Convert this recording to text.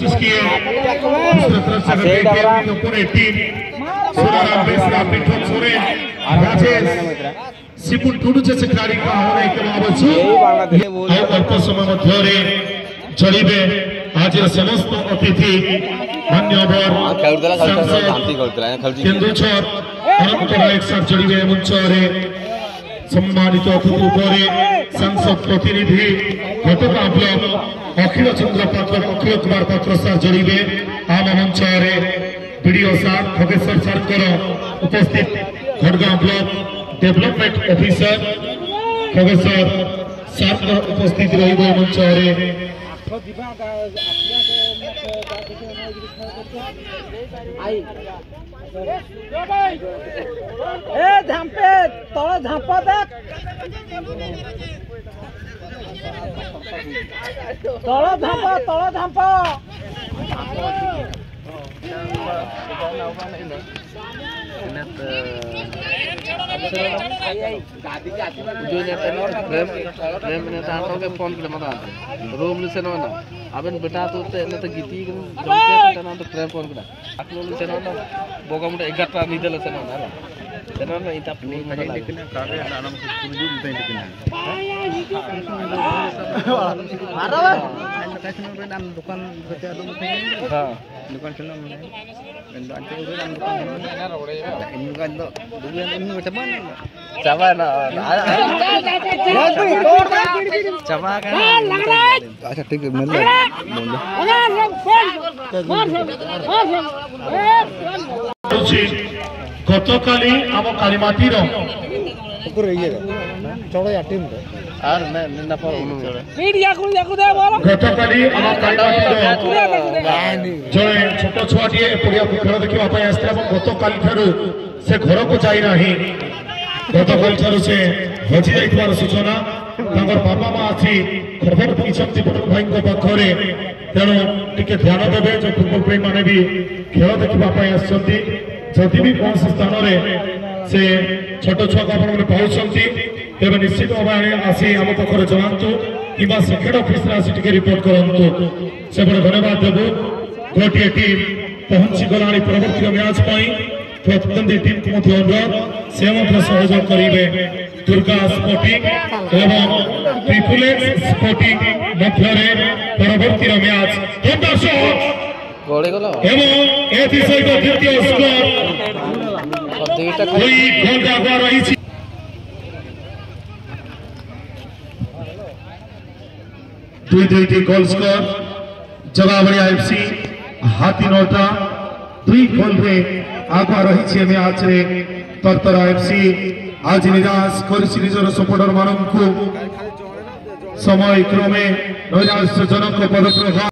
कोशिश की है। दूसरी तरफ से के पूरे टीम सुराराम बेसरा पिठोक सोरे राजेश सिपुन टुडू जैसे खिलाड़ी का होने के बावजूद अल्प समय मध्य चलिए आज समस्त अतिथि मान्यवर केन्दुझर अनंत नायक सर चलिए मंच सम्मानित अतिथि उपरे सांसद प्रतिनिधि घटका ब्लॉक अखिल चंद्र पात्र अखिल कुमार पात्र सर चलिए आम मंच बीडीओ सर खगेश्वर सर उपस्थित Ghatgaon block development officer Khageshwar sir उपस्थित रही मंच झांपे तल झांप देख तल झांप फोन रूम से आबेन बेटा तो गीती तो फ्रेम फोन से बोगा मुटे 11 निदल से इता दुकान दुकान अच्छा ठीक है गतकाली आम कालीमाटीर गतकाली जड़े छोट छुआटे पड़िया खेल देखा गतकाली से घर को जाना गतकाली से हजि जा सूचना बापा माँ आसी खबर पहुंचती बड़ भाई पाखे तेणु टे ध्यान देवे जो फुटबल प्रेमी मैंने भी खेल देखापी जदि भी कौन स्थान से छोट छुआ को पाँच तेज निश्चित भाव आसी आम पाखे जनातु कि सेक्रेट ऑफिस आसी रिपोर्ट करूँ से धन्यवाद देवु गोटे टीम पहुंची गला परवर्ती मैच प्रतिद्वंदी टीम को अनुरोध से सहयोग करेंगे दुर्गा स्पोर्टिंग एवं ट्रिपल एक्स स्पोर्टिंग मध्य परवर्ती मैच द्वितीय स्कोर रही दुईटी गोल स्कोर जगाबड़िया एफसी हाथी नौटा 2 गोल रे आगुआ रही मैच रे तरतरा एफसी आज निराश कर सपोर्टर मान समय क्रमे नैराश्यजनक पदप्रहार